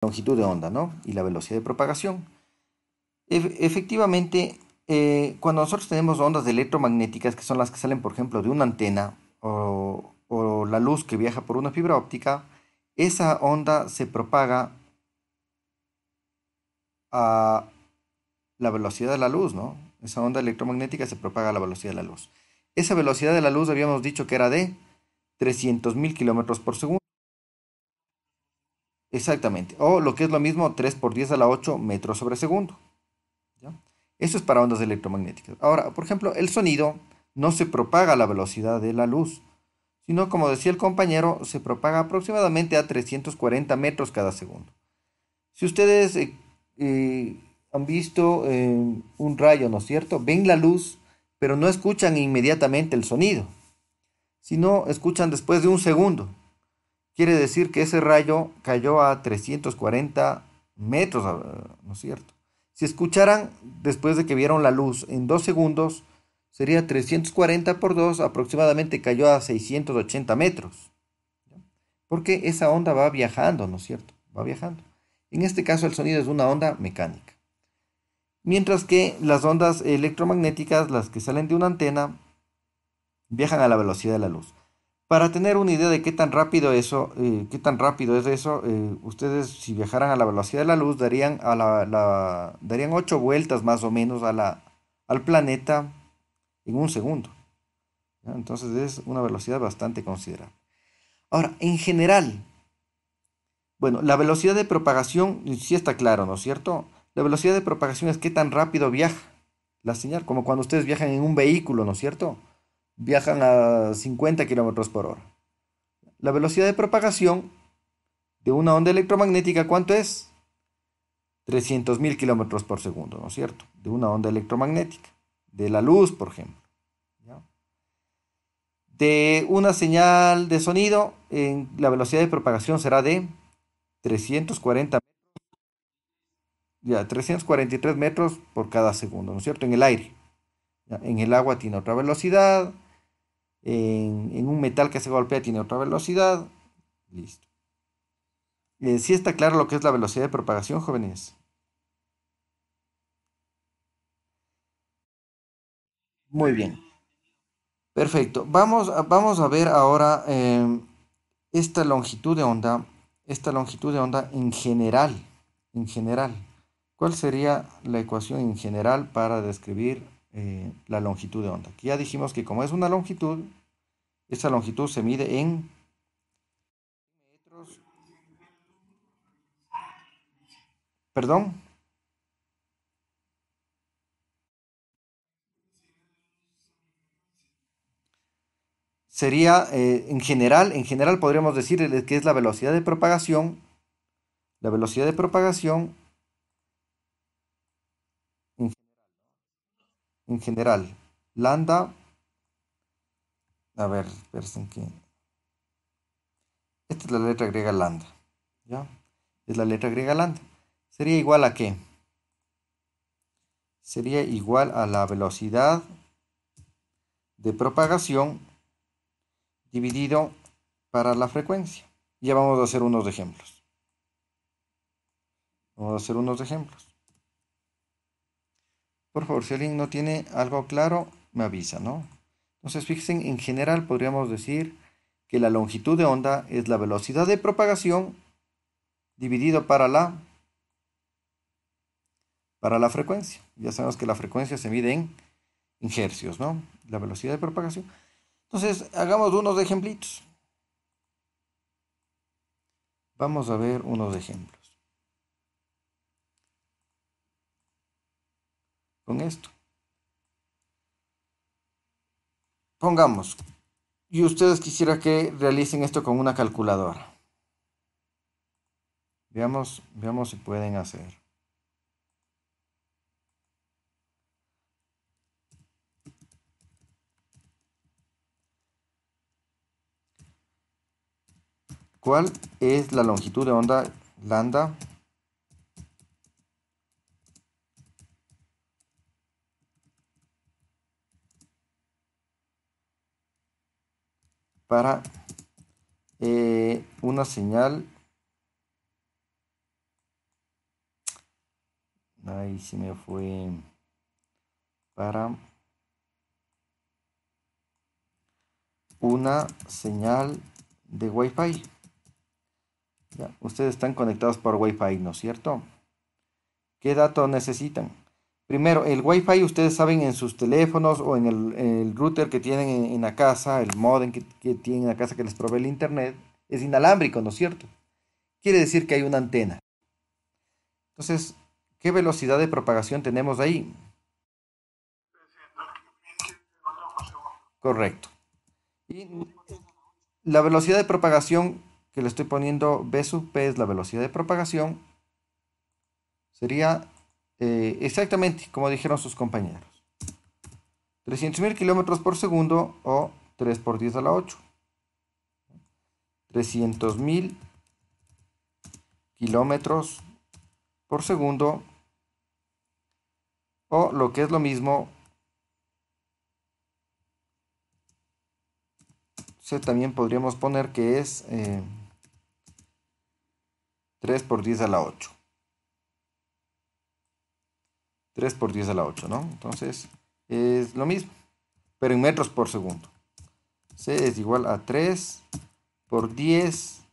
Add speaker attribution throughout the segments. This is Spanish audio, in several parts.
Speaker 1: longitud de onda, ¿no? Y la velocidad de propagación. Efectivamente, cuando nosotros tenemos ondas electromagnéticas, que son las que salen, por ejemplo, de una antena o la luz que viaja por una fibra óptica, esa onda se propaga a la velocidad de la luz, ¿no? Esa onda electromagnética se propaga a la velocidad de la luz. Esa velocidad de la luz habíamos dicho que era de 300.000 kilómetros por segundo. Exactamente. O lo que es lo mismo, 3 por 10 a la 8 metros sobre segundo. ¿Ya? Eso es para ondas electromagnéticas. Ahora, por ejemplo, el sonido no se propaga a la velocidad de la luz, sino, como decía el compañero, se propaga aproximadamente a 340 metros cada segundo. Si ustedes eh, han visto un rayo, ¿no es cierto? Ven la luz, pero no escuchan inmediatamente el sonido, sino escuchan después de un segundo. Quiere decir que ese rayo cayó a 340 metros, ¿no es cierto? Si escucharan después de que vieron la luz en 2 segundos, sería 340 por 2, aproximadamente cayó a 680 metros. Porque esa onda va viajando, ¿no es cierto? Va viajando. En este caso el sonido es una onda mecánica. Mientras que las ondas electromagnéticas, las que salen de una antena, viajan a la velocidad de la luz. Para tener una idea de qué tan rápido es eso, ustedes si viajaran a la velocidad de la luz darían darían 8 vueltas más o menos al planeta en un segundo. ¿Ya? Entonces es una velocidad bastante considerable. Ahora, en general, bueno, la velocidad de propagación sí está claro, ¿no es cierto? La velocidad de propagación es qué tan rápido viaja la señal, como cuando ustedes viajan en un vehículo, ¿no es cierto? Viajan a 50 kilómetros por hora. La velocidad de propagación de una onda electromagnética, ¿cuánto es? 300.000 kilómetros por segundo, ¿no es cierto? De una onda electromagnética. De la luz, por ejemplo. ¿Ya? De una señal de sonido, la velocidad de propagación será de 340, ya, 343 metros por cada segundo, ¿no es cierto? En el aire. ¿Ya? En el agua tiene otra velocidad. En un metal que se golpea tiene otra velocidad. Listo. ¿Sí está claro lo que es la velocidad de propagación, jóvenes? Muy bien. Perfecto. Vamos a ver ahora esta longitud de onda, esta longitud de onda en general. En general. ¿Cuál sería la ecuación en general para describir la longitud de onda? Que ya dijimos que como es una longitud, esa longitud se mide en metros. Perdón. Sería en general podríamos decir que es la velocidad de propagación, la velocidad de propagación en, en general. Lambda, a ver, espérense que esta es la letra griega lambda, ¿ya? Es la letra griega lambda. ¿Sería igual a qué? Sería igual a la velocidad de propagación dividido para la frecuencia. Ya vamos a hacer unos ejemplos. Vamos a hacer unos ejemplos. Por favor, si alguien no tiene algo claro, me avisa, ¿no? Entonces, fíjense, en general podríamos decir que la longitud de onda es la velocidad de propagación dividido para la frecuencia. Ya sabemos que la frecuencia se mide en hercios, ¿no? La velocidad de propagación. Entonces, hagamos unos ejemplitos. Vamos a ver unos ejemplos con esto. Pongamos, y ustedes quisiera que realicen esto con una calculadora. Veamos si pueden hacer. ¿Cuál es la longitud de onda lambda para una señal Ahí se me fue para una señal de Wi-Fi. Ya, ustedes están conectados por Wi-Fi, ¿no es cierto? ¿Qué datos necesitan? Primero, el Wi-Fi, ustedes saben, en sus teléfonos o en el router que tienen en la casa, el modem que tienen en la casa que les provee el internet, es inalámbrico, ¿no es cierto? Quiere decir que hay una antena. Entonces, ¿qué velocidad de propagación tenemos ahí? Correcto. Y la velocidad de propagación que le estoy poniendo B sub P es la velocidad de propagación. Sería exactamente como dijeron sus compañeros. 300.000 kilómetros por segundo o 3 por 10 a la 8. 300.000 kilómetros por segundo o lo que es lo mismo, también podríamos poner que es 3 por 10 a la 8. 3 por 10 a la 8, ¿no? Entonces es lo mismo, pero en metros por segundo. C es igual a 3 por 10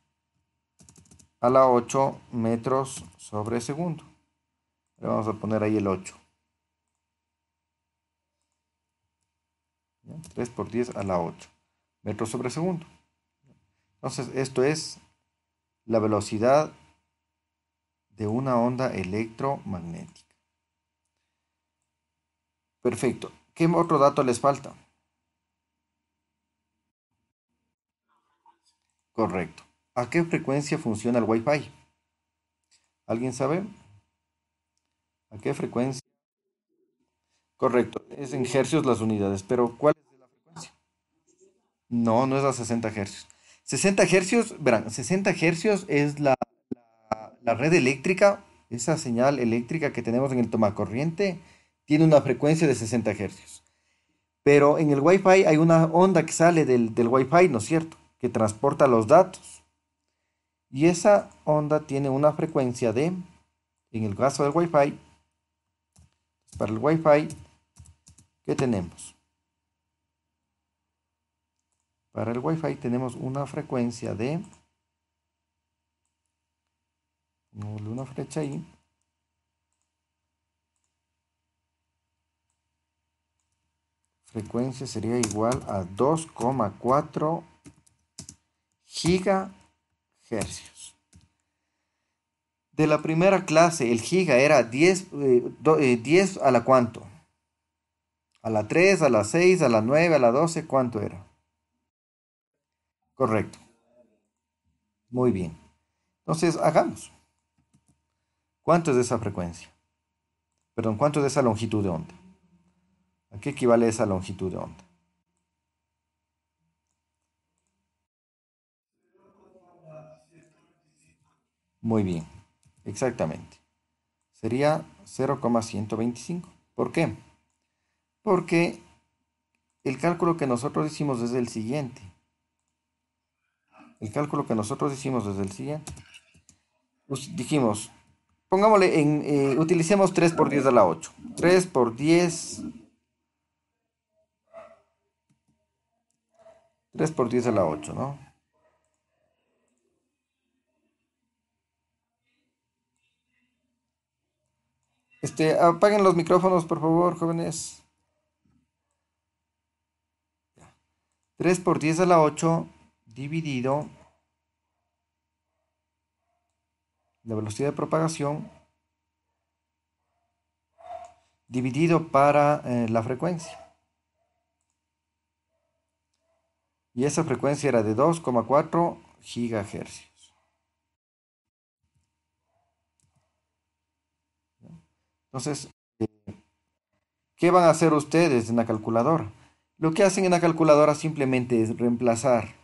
Speaker 1: a la 8 metros sobre segundo. Le vamos a poner ahí el 8. 3 por 10 a la 8 metros sobre segundo. Entonces esto es la velocidad de una onda electromagnética. Perfecto. ¿Qué otro dato les falta? Correcto. ¿A qué frecuencia funciona el Wi-Fi? ¿Alguien sabe? ¿A qué frecuencia? Correcto. Es en hercios las unidades, pero ¿cuál es la frecuencia? No, no es a 60 hercios. 60 hercios, verán, 60 hercios es la red eléctrica, esa señal eléctrica que tenemos en el tomacorriente, tiene una frecuencia de 60 hercios. Pero en el Wi-Fi hay una onda que sale del Wi-Fi, ¿no es cierto? Que transporta los datos. Y esa onda tiene una frecuencia de, en el caso del Wi-Fi, para el Wi-Fi, ¿qué tenemos? Para el Wi-Fi tenemos una frecuencia de, una flecha ahí, frecuencia sería igual a 2,4 gigahercios. De la primera clase, el giga era 10 a la cuánto. A la 3, a la 6, a la 9, a la 12, ¿cuánto era? Correcto. Muy bien. Entonces, hagamos. ¿Cuánto es esa frecuencia? Perdón, ¿cuánto es esa longitud de onda? ¿A qué equivale esa longitud de onda? Muy bien. Exactamente. Sería 0,125. ¿Por qué? Porque el cálculo que nosotros hicimos es el siguiente. El cálculo que nosotros hicimos es el siguiente. Dijimos, pongámosle utilicemos 3 por 10 a la 8. 3 por 10 a la 8, ¿no? Apaguen los micrófonos, por favor, jóvenes. 3 por 10 a la 8 dividido la velocidad de propagación dividido para la frecuencia. Y esa frecuencia era de 2,4 gigahercios. Entonces, ¿qué van a hacer ustedes en la calculadora? Lo que hacen en la calculadora simplemente es reemplazar.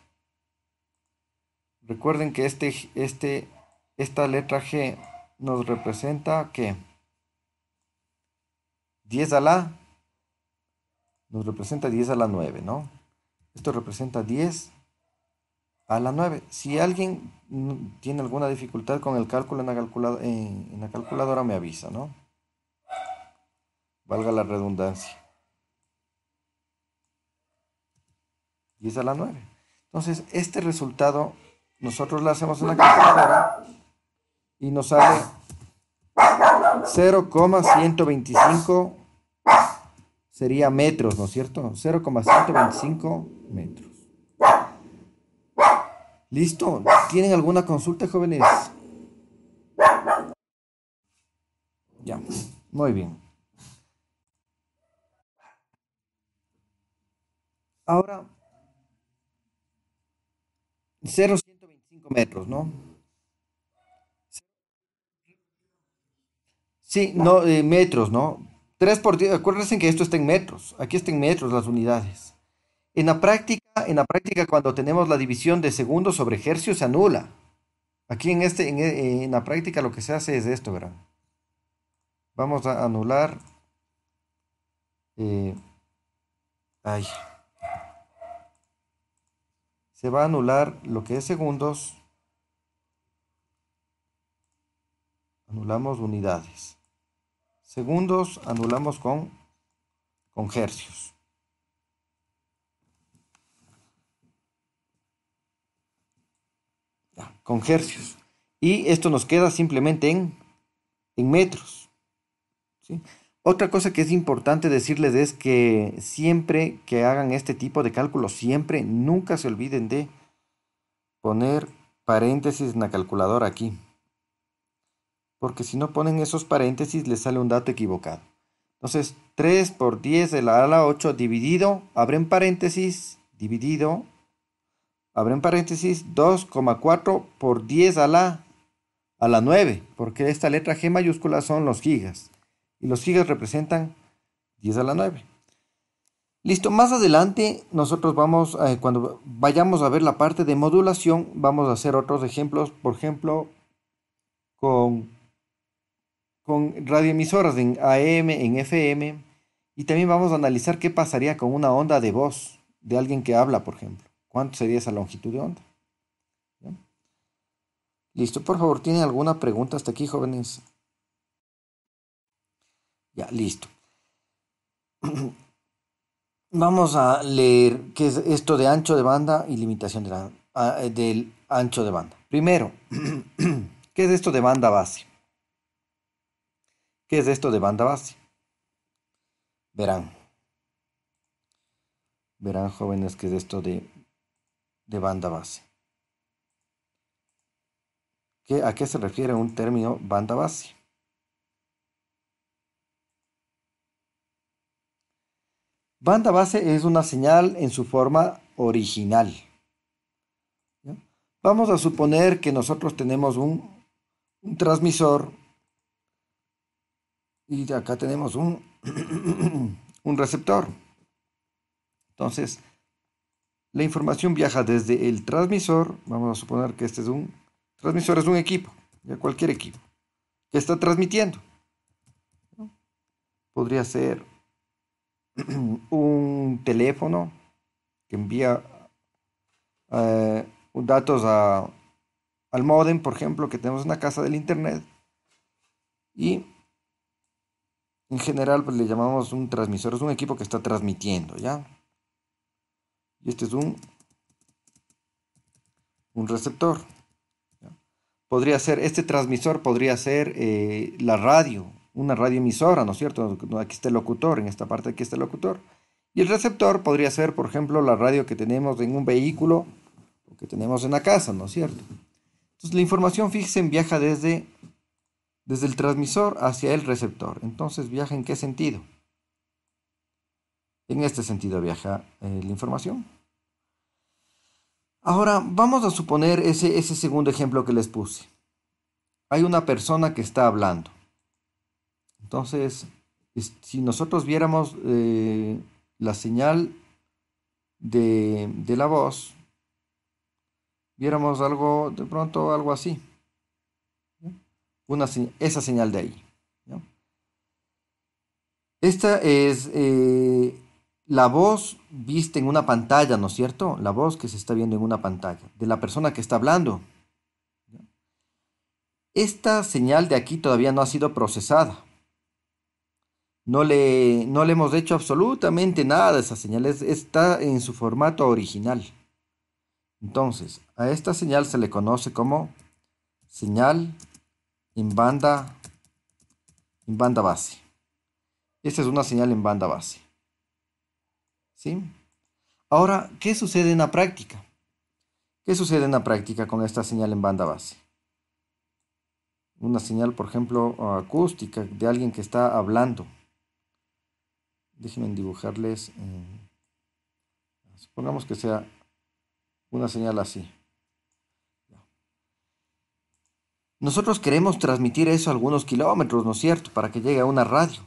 Speaker 1: Recuerden que esta letra G nos representa ¿qué? 10 a la, nos representa 10 a la 9, ¿no? Esto representa 10 a la 9. Si alguien tiene alguna dificultad con el cálculo en la calculadora, me avisa, ¿no? valga la redundancia. 10 a la 9. Entonces, este resultado nosotros lo hacemos en la calculadora y nos sale 0,125, sería metros, ¿no es cierto? 0,125 metros. ¿Listo? ¿Tienen alguna consulta, jóvenes? Ya, muy bien. Ahora, 0,125 metros, ¿no? Sí, no, metros, ¿no? 3 por 10, acuérdense que esto está en metros, aquí está en metros las unidades. En la práctica, cuando tenemos la división de segundos sobre hercios se anula. Aquí en la práctica lo que se hace es esto, verán. Vamos a anular, eh, ay, se va a anular lo que es segundos, anulamos unidades. Segundos anulamos con hercios. Ya, con hercios. Y esto nos queda simplemente en metros. ¿Sí? Otra cosa que es importante decirles es que siempre que hagan este tipo de cálculos, siempre, nunca se olviden de poner paréntesis en la calculadora aquí. Porque si no ponen esos paréntesis, les sale un dato equivocado. Entonces, 3 por 10 a la 8 dividido, abren paréntesis, dividido, abren paréntesis, 2,4 por 10 a la 9, porque esta letra G mayúscula son los gigas. Y los gigas representan 10 a la 9. Listo, más adelante nosotros vamos, cuando vayamos a ver la parte de modulación, vamos a hacer otros ejemplos, por ejemplo, con, con radioemisoras en AM, en FM, y también vamos a analizar qué pasaría con una onda de voz de alguien que habla, por ejemplo. ¿Cuánto sería esa longitud de onda? ¿Ya? Listo, por favor, ¿tienen alguna pregunta hasta aquí, jóvenes? Ya, listo. Vamos a leer qué es esto de ancho de banda y limitación del ancho de banda. Primero, ¿qué es esto de banda base? ¿Qué es esto de banda base? Verán, verán jóvenes, qué es esto de banda base. ¿A qué se refiere un término banda base? Banda base es una señal en su forma original. ¿Ya? Vamos a suponer que nosotros tenemos un transmisor y acá tenemos un receptor. Entonces, la información viaja desde el transmisor, vamos a suponer que este es un transmisor, es un equipo, ya cualquier equipo, que está transmitiendo. ¿No? Podría ser un teléfono que envía datos al módem, por ejemplo, que tenemos en la casa del internet. Y en general pues, le llamamos un transmisor, es un equipo que está transmitiendo, ¿ya? Y este es un receptor. ¿Ya? Este transmisor podría ser la radio, una radioemisora, ¿no es cierto? Aquí está el locutor, en esta parte aquí está el locutor. Y el receptor podría ser, por ejemplo, la radio que tenemos en un vehículo o que tenemos en la casa, ¿no es cierto? Entonces la información, fíjense, viaja desde el transmisor hacia el receptor. Entonces, ¿viaja en qué sentido? En este sentido viaja la información. Ahora, vamos a suponer ese segundo ejemplo que les puse. Hay una persona que está hablando. Entonces, si nosotros viéramos la señal de la voz, viéramos algo, de pronto algo así. Esa señal de ahí. ¿Ya? Esta es la voz vista en una pantalla, ¿no es cierto? La voz que se está viendo en una pantalla de la persona que está hablando. Esta señal de aquí todavía no ha sido procesada. No le hemos hecho absolutamente nada a esa señal, está en su formato original. Entonces, a esta señal se le conoce como señal en banda base. Esta es una señal en banda base. ¿Sí? Ahora, ¿qué sucede en la práctica? ¿Qué sucede en la práctica con esta señal en banda base? Una señal, por ejemplo, acústica de alguien que está hablando. Déjenme dibujarles. Supongamos que sea una señal así. Nosotros queremos transmitir eso a algunos kilómetros, ¿no es cierto? Para que llegue a una radio.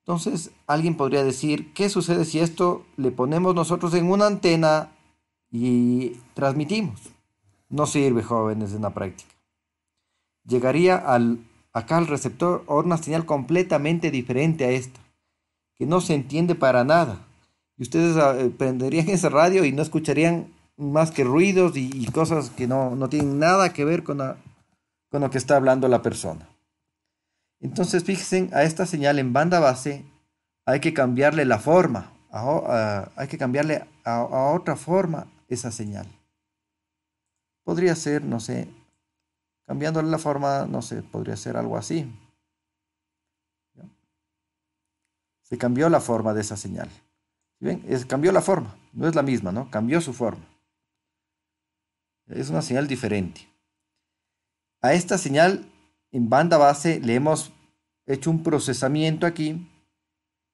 Speaker 1: Entonces, alguien podría decir, ¿qué sucede si esto le ponemos nosotros en una antena y transmitimos? No sirve, jóvenes, en la práctica. Llegaría acá al receptor una señal completamente diferente a esta, que no se entiende para nada. Y ustedes prenderían esa radio y no escucharían más que ruidos y cosas que no tienen nada que ver con lo que está hablando la persona. Entonces, fíjense, a esta señal en banda base hay que cambiarle la forma, hay que cambiarle a otra forma esa señal. Podría ser, no sé, cambiándole la forma, no sé, podría ser algo así. ¿Ya? Se cambió la forma de esa señal. ¿Ven? Cambió la forma, no es la misma, ¿no? Cambió su forma. Es una señal diferente. A esta señal en banda base le hemos hecho un procesamiento aquí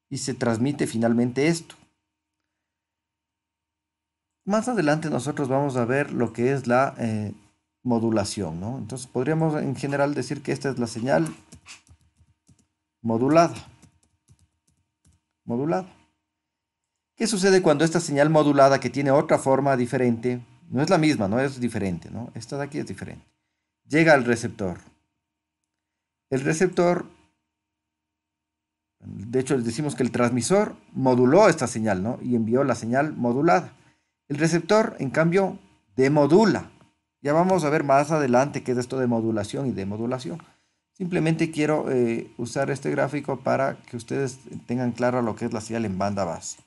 Speaker 1: y se transmite finalmente esto. Más adelante nosotros vamos a ver lo que es la modulación, ¿no? Entonces podríamos en general decir que esta es la señal modulada. Modulada. ¿Qué sucede cuando esta señal modulada, que tiene otra forma diferente, no es la misma, no es diferente, ¿no? Esta de aquí es diferente, llega al receptor? El receptor, de hecho decimos que el transmisor moduló esta señal, ¿no? Y envió la señal modulada. El receptor, en cambio, demodula. Ya vamos a ver más adelante qué es esto de modulación y demodulación. Simplemente quiero usar este gráfico para que ustedes tengan claro lo que es la señal en banda base.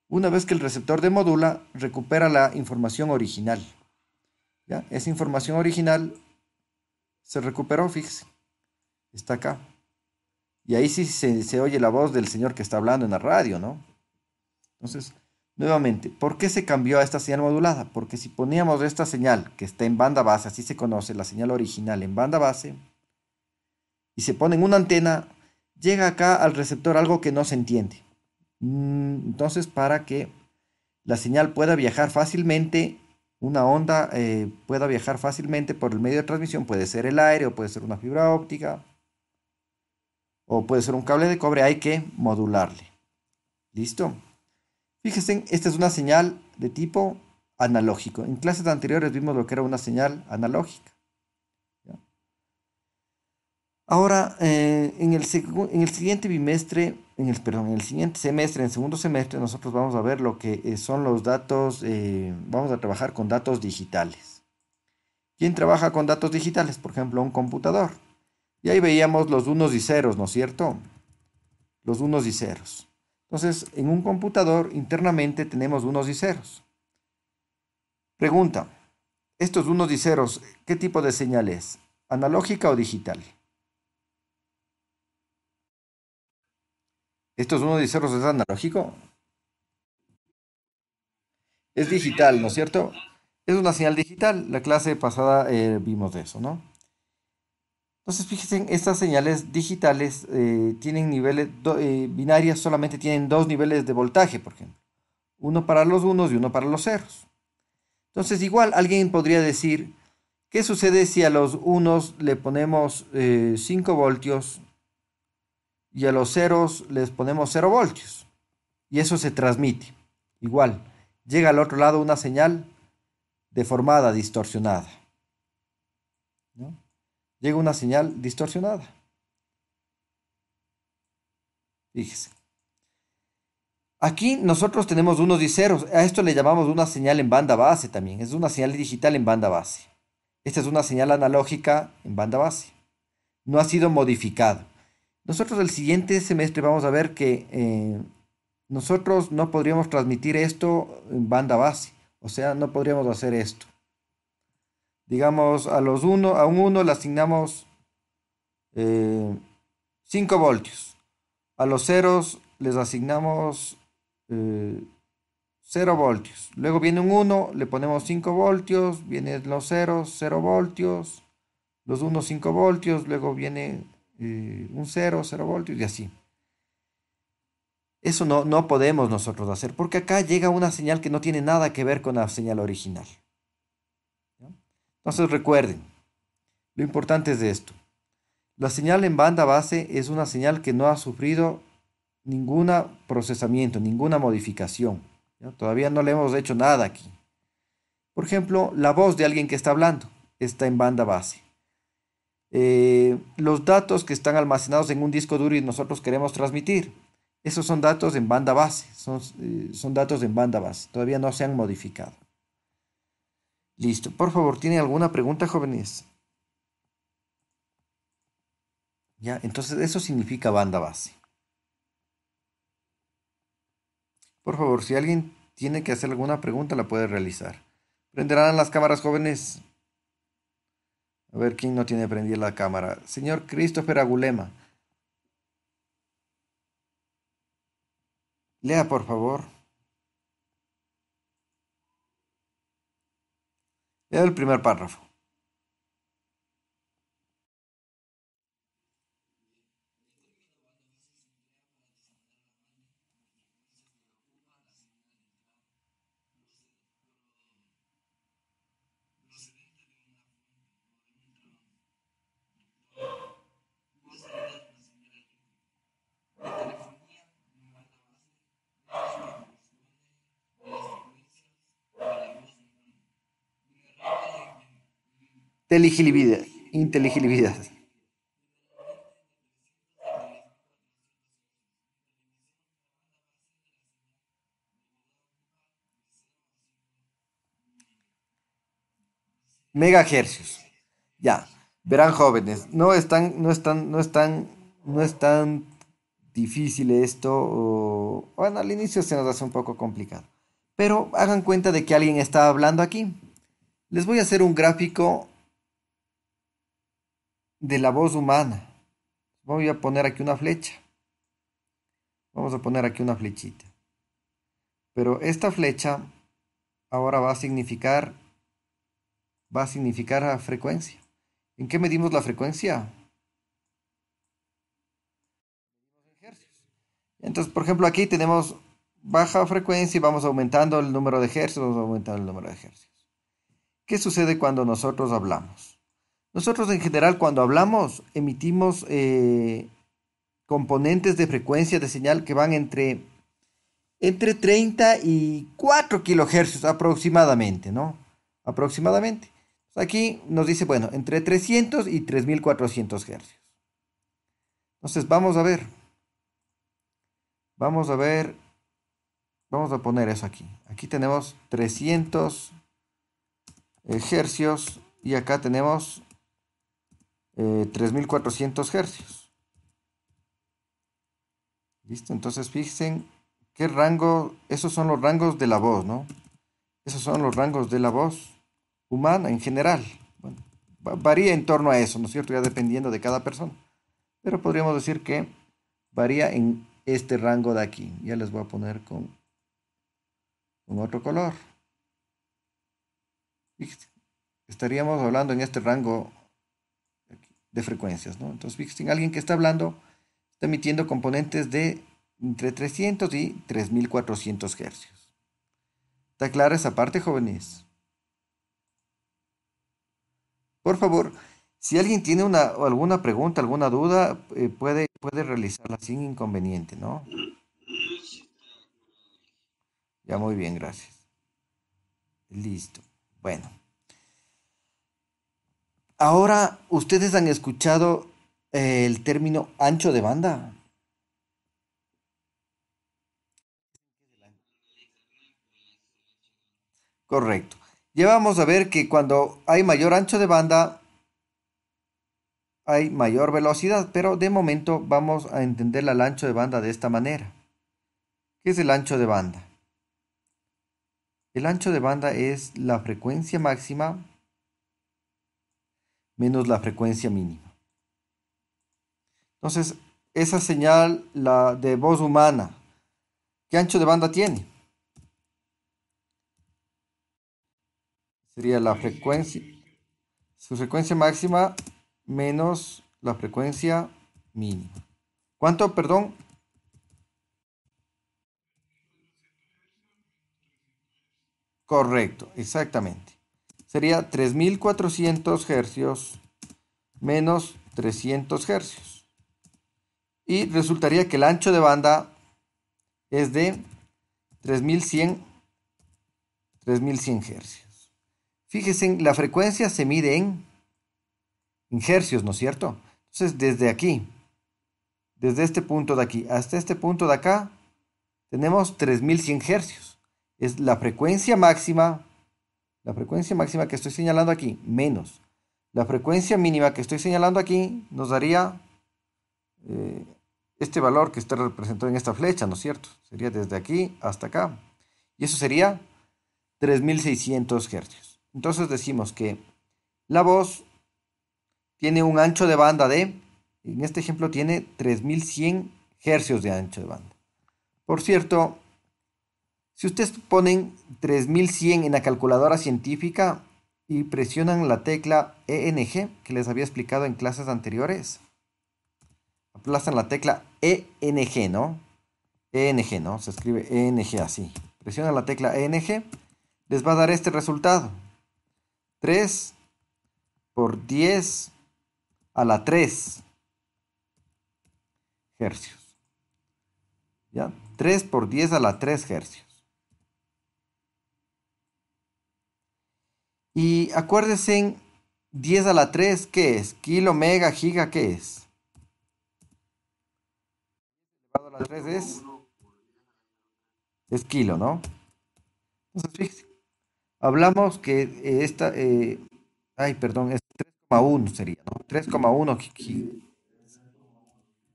Speaker 1: Una vez que el receptor demodula, recupera la información original. ¿Ya? Esa información original se recuperó, fíjese. Está acá. Y ahí sí se oye la voz del señor que está hablando en la radio, ¿no? Entonces, nuevamente, ¿por qué se cambió a esta señal modulada? Porque si poníamos esta señal que está en banda base, así se conoce, la señal original en banda base, y se pone en una antena, llega acá al receptor algo que no se entiende. Entonces, para que la señal pueda viajar fácilmente, una onda pueda viajar fácilmente por el medio de transmisión, puede ser el aire o puede ser una fibra óptica o puede ser un cable de cobre, hay que modularle. ¿Listo? Fíjense, esta es una señal de tipo analógico. En clases anteriores vimos lo que era una señal analógica. ¿Ya? Ahora, en el siguiente bimestre, perdón, en el siguiente semestre, en el segundo semestre, nosotros vamos a ver lo que son los datos, vamos a trabajar con datos digitales. ¿Quién trabaja con datos digitales? Por ejemplo, un computador. Y ahí veíamos los unos y ceros, ¿no es cierto? Los unos y ceros. Entonces, en un computador internamente tenemos unos y ceros. Pregunta, estos unos y ceros, ¿qué tipo de señal es? ¿Analógica o digital? ¿Estos unos y ceros es analógico? Es digital, ¿no es cierto? Es una señal digital. La clase pasada vimos de eso, ¿no? Entonces, fíjense, estas señales digitales tienen niveles, binarias solamente tienen dos niveles de voltaje, por ejemplo. Uno para los unos y uno para los ceros. Entonces, igual alguien podría decir, ¿qué sucede si a los unos le ponemos 5 voltios y a los ceros les ponemos 0 voltios? Y eso se transmite. Igual, llega al otro lado una señal deformada, distorsionada, ¿no? Llega una señal distorsionada. Fíjese. Aquí nosotros tenemos unos y ceros. A esto le llamamos una señal en banda base también. Es una señal digital en banda base. Esta es una señal analógica en banda base. No ha sido modificada. Nosotros el siguiente semestre vamos a ver que nosotros no podríamos transmitir esto en banda base, o sea, no podríamos hacer esto. Digamos, a un uno le asignamos eh, 5 voltios. A los ceros les asignamos eh, 0 voltios. Luego viene un uno, le ponemos 5 voltios, vienen los ceros, 0 voltios, los unos 5 voltios, luego viene un cero, 0 voltios y así. Eso no podemos nosotros hacer porque acá llega una señal que no tiene nada que ver con la señal original. ¿No? Entonces recuerden, lo importante es de esto. La señal en banda base es una señal que no ha sufrido ningún procesamiento, ninguna modificación. ¿Ya? Todavía no le hemos hecho nada aquí. Por ejemplo, la voz de alguien que está hablando está en banda base. Los datos que están almacenados en un disco duro y nosotros queremos transmitir, esos son datos en banda base, son datos en banda base, todavía no se han modificado. Listo, por favor, ¿tiene alguna pregunta, jóvenes? Ya, entonces eso significa banda base. Por favor, si alguien tiene que hacer alguna pregunta, la puede realizar. ¿Prenderán las cámaras, jóvenes? A ver quién no tiene prendida la cámara. Señor Christopher Agulema, lea por favor. Lea el primer párrafo. Inteligibilidad. Inteligibilidad. Megahercios. Ya. Verán, jóvenes, no es tan difícil esto. Bueno, al inicio se nos hace un poco complicado. Pero hagan cuenta de que alguien está hablando aquí. Les voy a hacer un gráfico de la voz humana. Voy a poner aquí una flecha. Vamos a poner aquí una flechita. Pero esta flecha ahora va a significar a frecuencia. ¿En qué medimos la frecuencia? En hercios. Entonces, por ejemplo, aquí tenemos baja frecuencia y vamos aumentando el número de hercios, vamos aumentando el número de hercios. ¿Qué sucede cuando nosotros hablamos? Nosotros en general cuando hablamos emitimos componentes de frecuencia de señal que van entre 30 y 4 kilohercios aproximadamente, ¿no? Aproximadamente. Aquí nos dice, bueno, entre 300 y 3400 hercios. Entonces, vamos a ver, vamos a poner eso aquí. Aquí tenemos 300 hercios y acá tenemos 3400 hercios. ¿Listo? Entonces, fíjense qué rango, esos son los rangos de la voz, ¿no? Esos son los rangos de la voz humana en general. Bueno, varía en torno a eso, ¿no es cierto? Ya dependiendo de cada persona. Pero podríamos decir que varía en este rango de aquí. Ya les voy a poner con otro color. Fíjense, estaríamos hablando en este rango de frecuencias, ¿no? Entonces, fíjense, alguien que está hablando está emitiendo componentes de entre 300 y 3400 hercios. ¿Está clara esa parte, jóvenes? Por favor, si alguien tiene alguna pregunta, alguna duda, puede realizarla sin inconveniente, ¿no? Ya muy bien, gracias. Listo. Bueno, ahora ustedes han escuchado el término ancho de banda. Correcto. Ya vamos a ver que cuando hay mayor ancho de banda, hay mayor velocidad, pero de momento vamos a entender el ancho de banda de esta manera. ¿Qué es el ancho de banda? El ancho de banda es la frecuencia máxima menos la frecuencia mínima. Entonces, esa señal, la de voz humana, ¿qué ancho de banda tiene? Sería la frecuencia, su frecuencia máxima menos la frecuencia mínima. ¿Cuánto, perdón? Correcto, exactamente. Sería 3400 hercios menos 300 hercios. Y resultaría que el ancho de banda es de 3100, 3100 hercios. Fíjense, la frecuencia se mide en hercios, ¿no es cierto? Entonces, desde aquí, desde este punto de aquí hasta este punto de acá, tenemos 3100 hercios. Es la frecuencia máxima que estoy señalando aquí, menos la frecuencia mínima que estoy señalando aquí, nos daría eh, este valor que está representado en esta flecha, ¿no es cierto? Sería desde aquí hasta acá. Y eso sería 3600 hercios. Entonces decimos que la voz tiene un ancho de banda de, en este ejemplo tiene 3100 hercios de ancho de banda. Por cierto, si ustedes ponen 3100 en la calculadora científica y presionan la tecla ENG, que les había explicado en clases anteriores, aplastan la tecla ENG, ¿no? ENG, ¿no? Se escribe ENG así. Presionan la tecla ENG, les va a dar este resultado. 3 por 10 a la 3 hercios. ¿Ya? 3 por 10 a la 3 hercios. Y acuérdense, 10 a la 3, ¿qué es? Kilo, mega, giga, ¿qué es? Elevado a la 3 es kilo, ¿no? Entonces, fíjense, hablamos que ay, perdón, es 3,1 sería, ¿no? 3,1,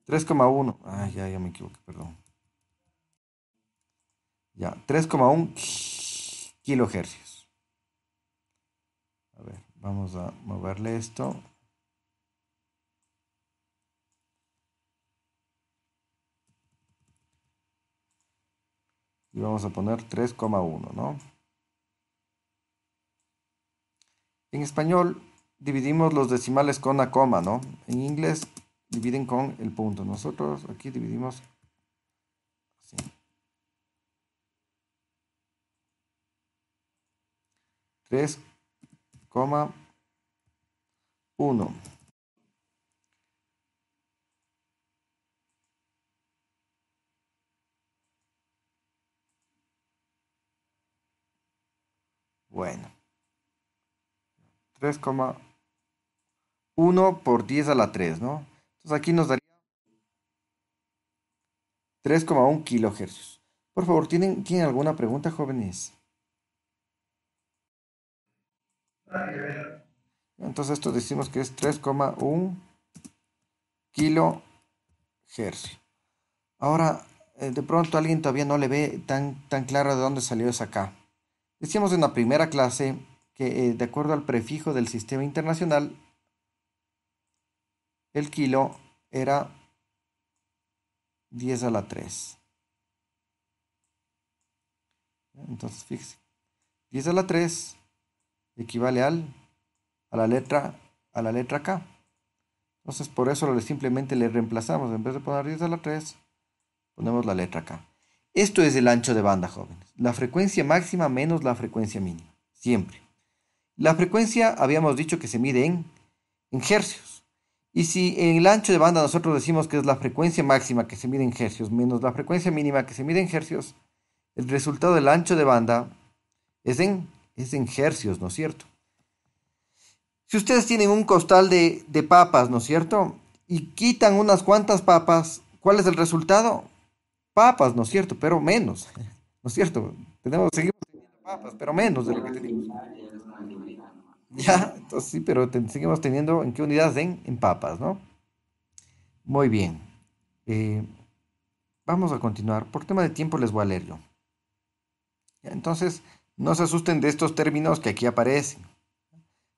Speaker 1: 3,1, ay, ya me equivoqué, perdón. Ya, 3,1 kilohercios. A ver, vamos a moverle esto. Y vamos a poner 3,1, ¿no? En español dividimos los decimales con la coma, ¿no? En inglés dividen con el punto. Nosotros aquí dividimos así. 3,1. Bueno, 3,1 por 10 a la 3, ¿no? Entonces aquí nos daría 3,1 kilohercios. Por favor, ¿tienen alguna pregunta, jóvenes? Entonces esto decimos que es 3,1 kilohercio. Ahora, de pronto alguien todavía no le ve tan claro de dónde salió esa K. Decíamos en la primera clase que de acuerdo al prefijo del sistema internacional, el kilo era 10 a la 3. Entonces, fíjese, 10 a la 3 equivale a la letra K. Entonces, por eso simplemente le reemplazamos. En vez de poner 10 a la 3, ponemos la letra K. Esto es el ancho de banda, jóvenes. La frecuencia máxima menos la frecuencia mínima. Siempre. La frecuencia habíamos dicho que se mide en hercios. Y si en el ancho de banda nosotros decimos que es la frecuencia máxima que se mide en hercios menos la frecuencia mínima que se mide en hercios, el resultado del ancho de banda es en hercios, ¿no es cierto? Si ustedes tienen un costal de papas, ¿no es cierto? Y quitan unas cuantas papas, ¿cuál es el resultado? Papas, ¿no es cierto? Pero menos, ¿no es cierto? Seguimos teniendo papas, pero menos de lo que teníamos. Ya, entonces sí, pero seguimos teniendo en qué unidades en papas, ¿no? Muy bien. Eh, Vamos a continuar. Por tema de tiempo les voy a leer yo. Ya, entonces, no se asusten de estos términos que aquí aparecen.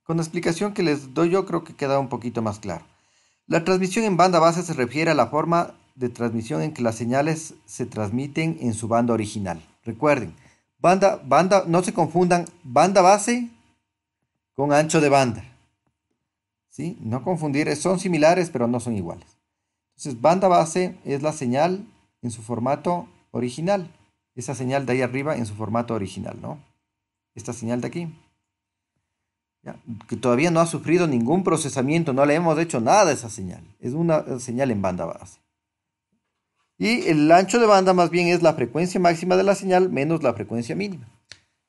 Speaker 1: Con la explicación que les doy yo creo que queda un poquito más claro. La transmisión en banda base se refiere a la forma de transmisión en que las señales se transmiten en su banda original. Recuerden, no se confundan banda base con ancho de banda. ¿Sí? No confundir, son similares pero no son iguales. Entonces, banda base es la señal en su formato original. Esa señal de ahí arriba en su formato original, ¿no? Esta señal de aquí. ¿Ya? Que todavía no ha sufrido ningún procesamiento, no le hemos hecho nada a esa señal. Es una señal en banda base. Y el ancho de banda más bien es la frecuencia máxima de la señal menos la frecuencia mínima.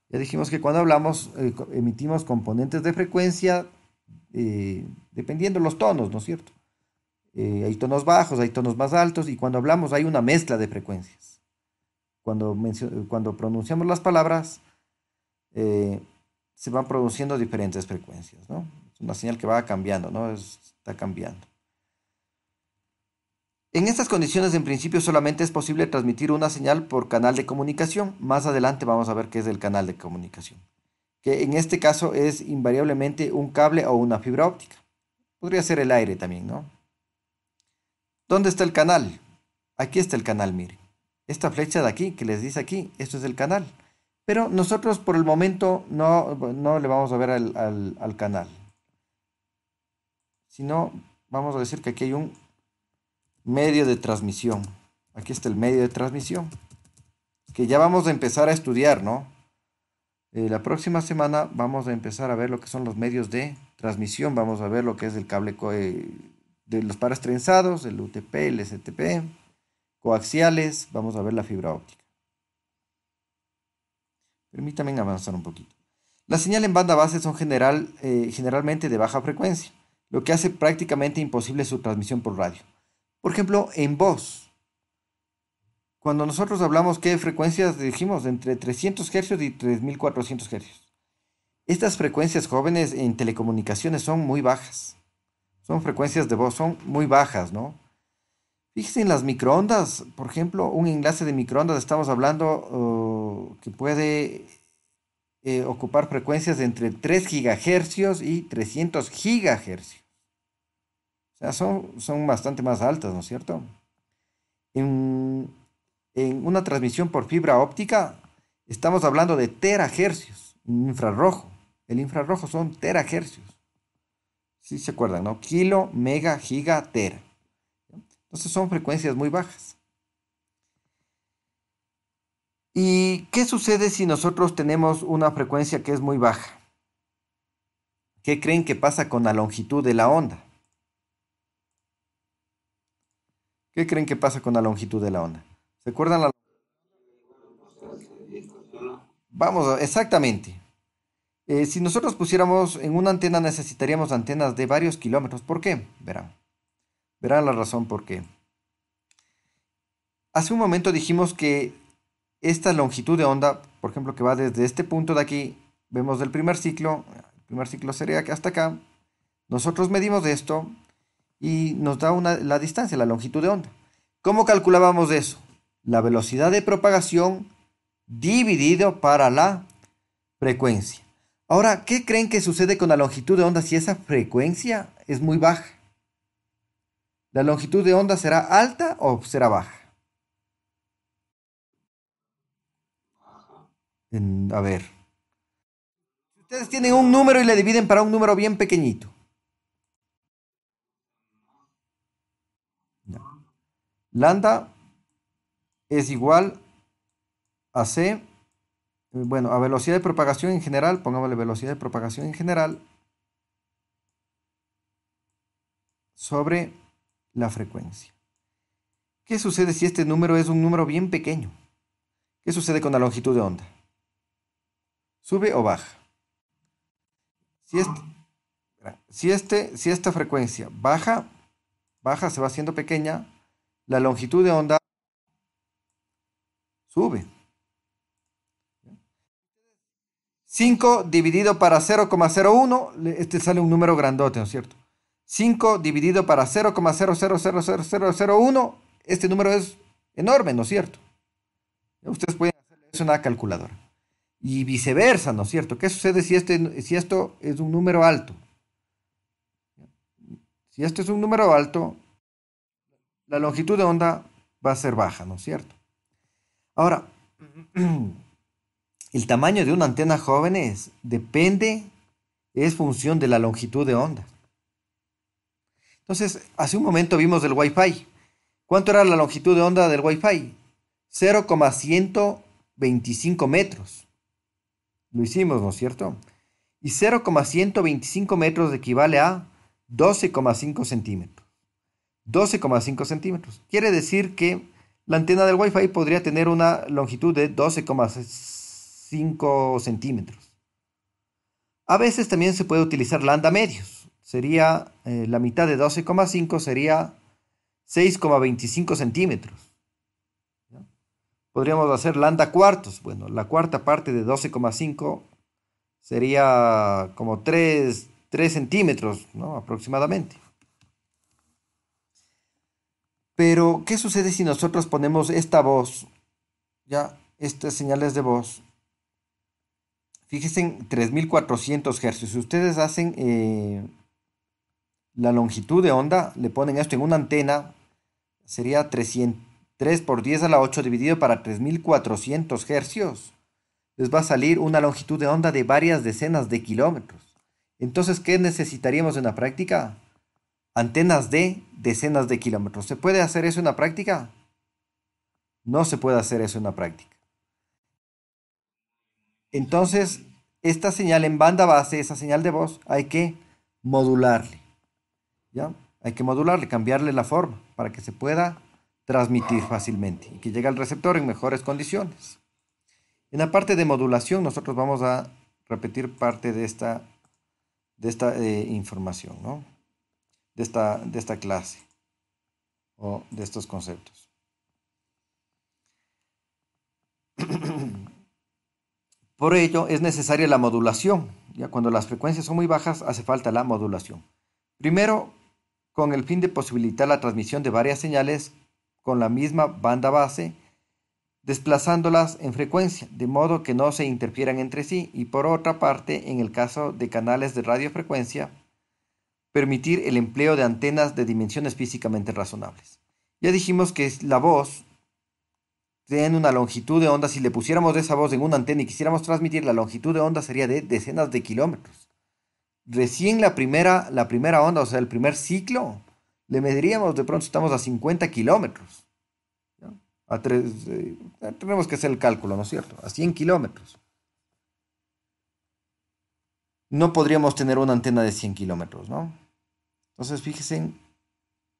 Speaker 1: Ya dijimos que cuando hablamos, emitimos componentes de frecuencia dependiendo los tonos, ¿no es cierto? Hay tonos bajos, hay tonos más altos y cuando hablamos hay una mezcla de frecuencias. Cuando pronunciamos las palabras, eh, se van produciendo diferentes frecuencias, ¿no? Es una señal que va cambiando, ¿no? Está cambiando. En estas condiciones, en principio, solamente es posible transmitir una señal por canal de comunicación. Más adelante vamos a ver qué es el canal de comunicación, que en este caso es invariablemente un cable o una fibra óptica. Podría ser el aire también, ¿no? ¿Dónde está el canal? Aquí está el canal, miren. Esta flecha de aquí, que les dice aquí, esto es el canal. Pero nosotros por el momento no le vamos a ver al canal, sino vamos a decir que aquí hay un medio de transmisión. Aquí está el medio de transmisión, que ya vamos a empezar a estudiar, ¿no? La próxima semana vamos a empezar a ver lo que son los medios de transmisión, vamos a ver lo que es el cable de los pares trenzados, el UTP, el STP, coaxiales, vamos a ver la fibra óptica. Permítanme avanzar un poquito. Las señales en banda base son generalmente de baja frecuencia, lo que hace prácticamente imposible su transmisión por radio. Por ejemplo, en voz, cuando nosotros hablamos, ¿qué frecuencias dijimos? Entre 300 Hz y 3400 Hz. Estas frecuencias jóvenes en telecomunicaciones son muy bajas. Son frecuencias de voz, son muy bajas, ¿no? Fíjense en las microondas, por ejemplo, un enlace de microondas, estamos hablando que puede ocupar frecuencias de entre 3 gigahercios y 300 gigahercios. O sea, son bastante más altas, ¿no es cierto? En, en una transmisión por fibra óptica, estamos hablando de terahercios, infrarrojo. El infrarrojo son terahercios. ¿Sí se acuerdan, no? Kilo, mega, giga, tera. Entonces son frecuencias muy bajas. ¿Y qué sucede si nosotros tenemos una frecuencia que es muy baja? ¿Qué creen que pasa con la longitud de la onda? ¿Qué creen que pasa con la longitud de la onda? ¿Se acuerdan la... Exactamente. Si nosotros pusiéramos en una antena necesitaríamos antenas de varios kilómetros. ¿Por qué? Verán la razón por qué. Hace un momento dijimos que esta longitud de onda, por ejemplo, que va desde este punto de aquí, vemos del el primer ciclo sería que hasta acá, nosotros medimos esto y nos da la distancia, la longitud de onda. ¿Cómo calculábamos eso? La velocidad de propagación dividido para la frecuencia. Ahora, ¿qué creen que sucede con la longitud de onda si esa frecuencia es muy baja? ¿La longitud de onda será alta o será baja? A ver, ustedes tienen un número y le dividen para un número bien pequeñito. No. Lambda es igual a c, bueno, a velocidad de propagación en general, pongámosle velocidad de propagación en general, sobre la frecuencia. ¿Qué sucede si este número es un número bien pequeño? ¿Qué sucede con la longitud de onda? ¿Sube o baja? Si, si esta frecuencia baja, se va haciendo pequeña, la longitud de onda sube. 5 dividido para 0,01, este sale un número grandote, ¿no es cierto? 5 dividido para 0,00000001, este número es enorme, ¿no es cierto? Ustedes pueden hacer eso en una calculadora. Y viceversa, ¿no es cierto? ¿Qué sucede si esto es un número alto? Si esto es un número alto, la longitud de onda va a ser baja, ¿no es cierto? Ahora, el tamaño de una antena jóvenes es función de la longitud de onda. Entonces, hace un momento vimos el Wi-Fi. ¿Cuánto era la longitud de onda del Wi-Fi? 0,125 metros. Lo hicimos, ¿no es cierto? Y 0,125 metros equivale a 12,5 centímetros. 12,5 centímetros. Quiere decir que la antena del Wi-Fi podría tener una longitud de 12,5 centímetros. A veces también se puede utilizar lambda medios. Sería la mitad de 12,5 sería 6,25 centímetros. ¿Ya? Podríamos hacer lambda cuartos. Bueno, la cuarta parte de 12,5 sería como 3 centímetros, ¿no? Aproximadamente. Pero, ¿qué sucede si nosotros ponemos esta voz, ya, estas señales de voz? Fíjense en 3400 hercios. Si ustedes hacen la longitud de onda, le ponen esto en una antena, sería 3 por 10 a la 8 dividido para 3400 hercios. Les va a salir una longitud de onda de varias decenas de kilómetros. Entonces, ¿qué necesitaríamos en la práctica? Antenas de decenas de kilómetros. ¿Se puede hacer eso en la práctica? No se puede hacer eso en la práctica. Entonces, esta señal en banda base, esa señal de voz, hay que modularle. ¿Ya? Hay que modularle, cambiarle la forma para que se pueda transmitir fácilmente y que llegue al receptor en mejores condiciones. En la parte de modulación, nosotros vamos a repetir parte de esta información, ¿no? De esta clase o de estos conceptos. Por ello es necesaria la modulación. Ya cuando las frecuencias son muy bajas, hace falta la modulación. Primero, con el fin de posibilitar la transmisión de varias señales con la misma banda base, desplazándolas en frecuencia, de modo que no se interfieran entre sí. Y por otra parte, en el caso de canales de radiofrecuencia, permitir el empleo de antenas de dimensiones físicamente razonables. Ya dijimos que la voz tiene una longitud de onda. Si le pusiéramos esa voz en una antena y quisiéramos transmitir, la longitud de onda sería de decenas de kilómetros. Recién la primera onda, o sea, el primer ciclo, le mediríamos, de pronto estamos a 50 kilómetros. ¿Ya? Tenemos que hacer el cálculo, ¿no es cierto? A 100 kilómetros. No podríamos tener una antena de 100 kilómetros, ¿no? Entonces, fíjense en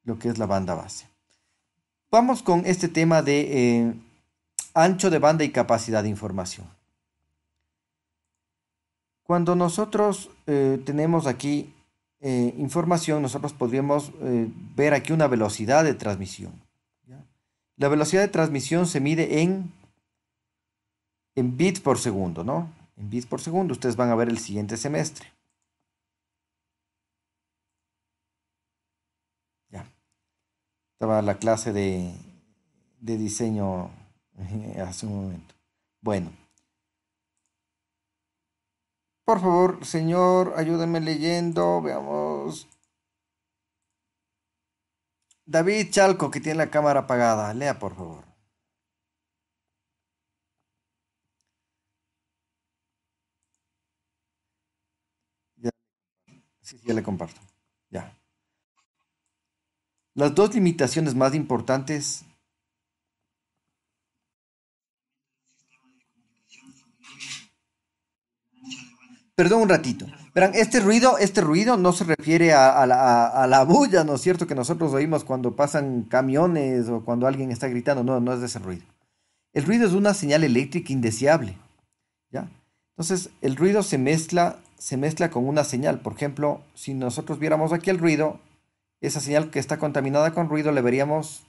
Speaker 1: lo que es la banda base. Vamos con este tema de ancho de banda y capacidad de información. Cuando nosotros tenemos aquí información, nosotros podríamos ver aquí una velocidad de transmisión. ¿Ya? La velocidad de transmisión se mide en bits por segundo, ¿no? En bits por segundo. Ustedes van a ver el siguiente semestre. Ya. Estaba la clase de diseño hace un momento. Bueno. Por favor, señor, ayúdame leyendo. Veamos. David Chalco, que tiene la cámara apagada. Lea, por favor. Ya, sí, sí, ya le comparto. Ya. Las dos limitaciones más importantes. Perdón un ratito. Verán, este ruido no se refiere a la bulla, ¿no es cierto? Que nosotros oímos cuando pasan camiones o cuando alguien está gritando. No, no es de ese ruido. El ruido es una señal eléctrica indeseable, ¿ya? Entonces, el ruido se mezcla con una señal. Por ejemplo, si nosotros viéramos aquí el ruido, esa señal que está contaminada con ruido, le veríamos,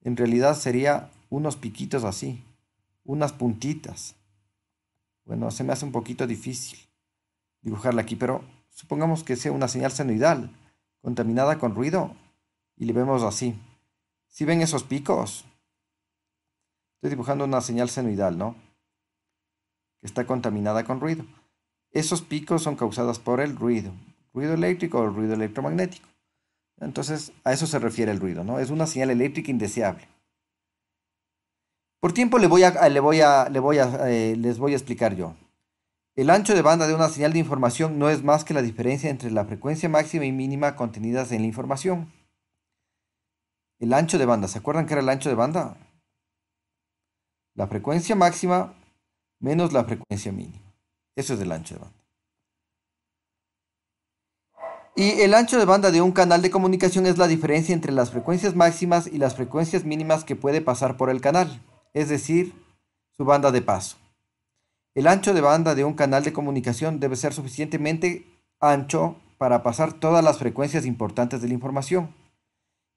Speaker 1: en realidad sería unos piquitos así, unas puntitas. Bueno, se me hace un poquito difícil dibujarla aquí, pero supongamos que sea una señal senoidal, contaminada con ruido, y le vemos así. ¿Sí ven esos picos? Estoy dibujando una señal senoidal, ¿no? Que está contaminada con ruido. Esos picos son causados por el ruido eléctrico o el ruido electromagnético. Entonces, a eso se refiere el ruido, ¿no? Es una señal eléctrica indeseable. Por tiempo les voy a explicar yo. El ancho de banda de una señal de información no es más que la diferencia entre la frecuencia máxima y mínima contenidas en la información. El ancho de banda, ¿se acuerdan que era el ancho de banda? La frecuencia máxima menos la frecuencia mínima. Eso es el ancho de banda. Y el ancho de banda de un canal de comunicación es la diferencia entre las frecuencias máximas y las frecuencias mínimas que puede pasar por el canal, es decir, su banda de paso. El ancho de banda de un canal de comunicación debe ser suficientemente ancho para pasar todas las frecuencias importantes de la información.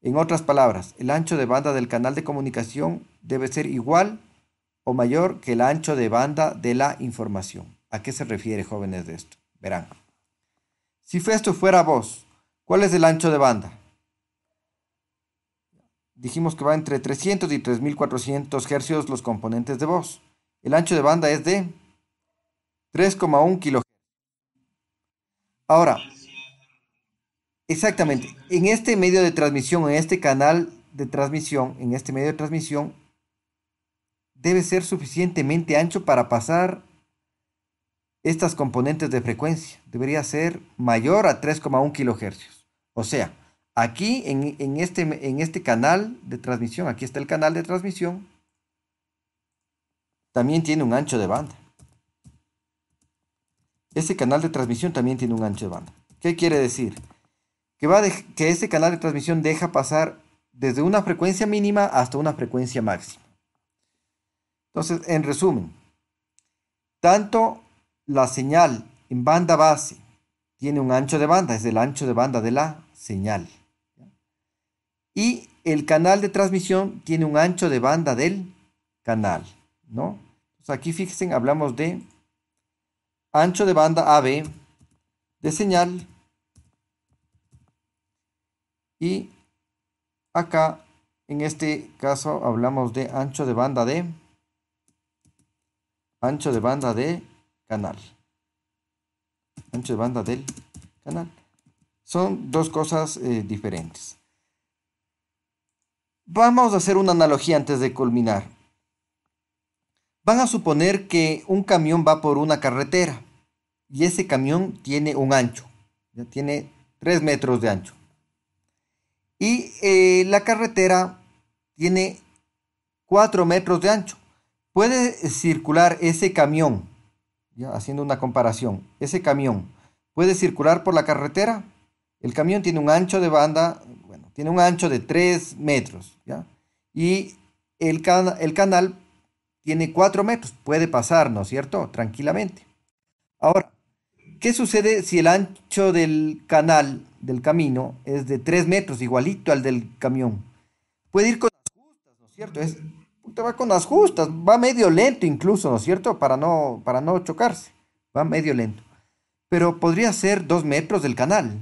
Speaker 1: En otras palabras, el ancho de banda del canal de comunicación debe ser igual o mayor que el ancho de banda de la información. ¿A qué se refiere, jóvenes, de esto? Verán. Si esto fuera voz, ¿cuál es el ancho de banda? Dijimos que va entre 300 y 3400 hercios los componentes de voz. El ancho de banda es de 3,1 kHz. Ahora, exactamente, en este medio de transmisión, en este canal de transmisión, en este medio de transmisión, debe ser suficientemente ancho para pasar estas componentes de frecuencia. Debería ser mayor a 3,1 kHz. O sea, aquí en este canal de transmisión, aquí está el canal de transmisión, también tiene un ancho de banda. Ese canal de transmisión también tiene un ancho de banda. ¿Qué quiere decir? Que ese canal de transmisión deja pasar desde una frecuencia mínima hasta una frecuencia máxima. Entonces, en resumen, tanto la señal en banda base tiene un ancho de banda, es el ancho de banda de la señal. Y el canal de transmisión tiene un ancho de banda del canal, ¿no? Entonces aquí fíjense, hablamos de ancho de banda AB de señal y acá en este caso hablamos de ancho de banda de canal. Ancho de banda del canal. Son dos cosas diferentes. Vamos a hacer una analogía antes de culminar. Van a suponer que un camión va por una carretera y ese camión tiene un ancho, ya tiene 3 metros de ancho. Y la carretera tiene 4 metros de ancho. Puede circular ese camión, ya haciendo una comparación, ese camión puede circular por la carretera. El camión tiene un ancho de banda, bueno, tiene un ancho de 3 metros, ¿ya? Y el canal tiene 4 metros, puede pasar, ¿no es cierto? Tranquilamente. Ahora, ¿qué sucede si el ancho del canal, del camino, es de 3 metros, igualito al del camión? Puede ir con las justas, ¿no es cierto? Te va con las justas, va medio lento incluso, ¿no es cierto? Para no chocarse, va medio lento. Pero podría ser 2 metros del canal.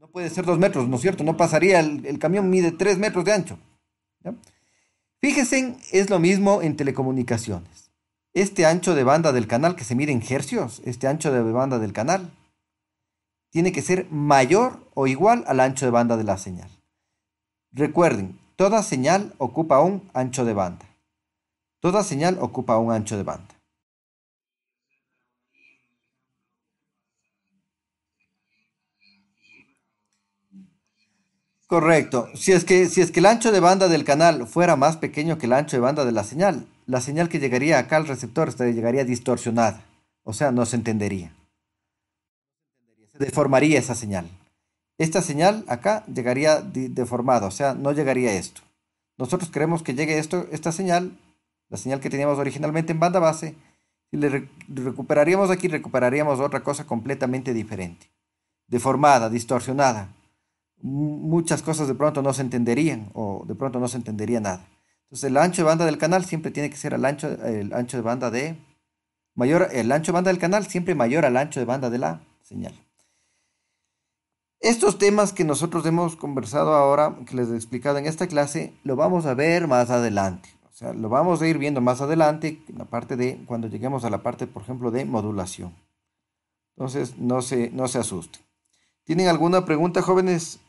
Speaker 1: No puede ser 2 metros, ¿no es cierto? No pasaría, el camión mide 3 metros de ancho. ¿Ya? Fíjense, es lo mismo en telecomunicaciones. Este ancho de banda del canal que se mide en hercios, este ancho de banda del canal, tiene que ser mayor o igual al ancho de banda de la señal. Recuerden, toda señal ocupa un ancho de banda. Toda señal ocupa un ancho de banda. Correcto. Si es que el ancho de banda del canal fuera más pequeño que el ancho de banda de la señal que llegaría acá al receptor llegaría distorsionada. O sea, no se entendería. Se deformaría esa señal. Esta señal acá llegaría deformada, o sea, no llegaría esto. Nosotros queremos que llegue esta señal, la señal que teníamos originalmente en banda base, y recuperaríamos aquí, recuperaríamos otra cosa completamente diferente, deformada, distorsionada. Muchas cosas de pronto no se entenderían o de pronto no se entendería nada. Entonces el ancho de banda del canal siempre tiene que ser el ancho de banda de Mayor, el ancho de banda del canal siempre mayor al ancho de banda de la señal. Estos temas que nosotros hemos conversado ahora, que les he explicado en esta clase, lo vamos a ver más adelante. O sea, lo vamos a ir viendo más adelante, en la parte de, cuando lleguemos a la parte, por ejemplo, de modulación. Entonces, no se asusten. ¿Tienen alguna pregunta, jóvenes?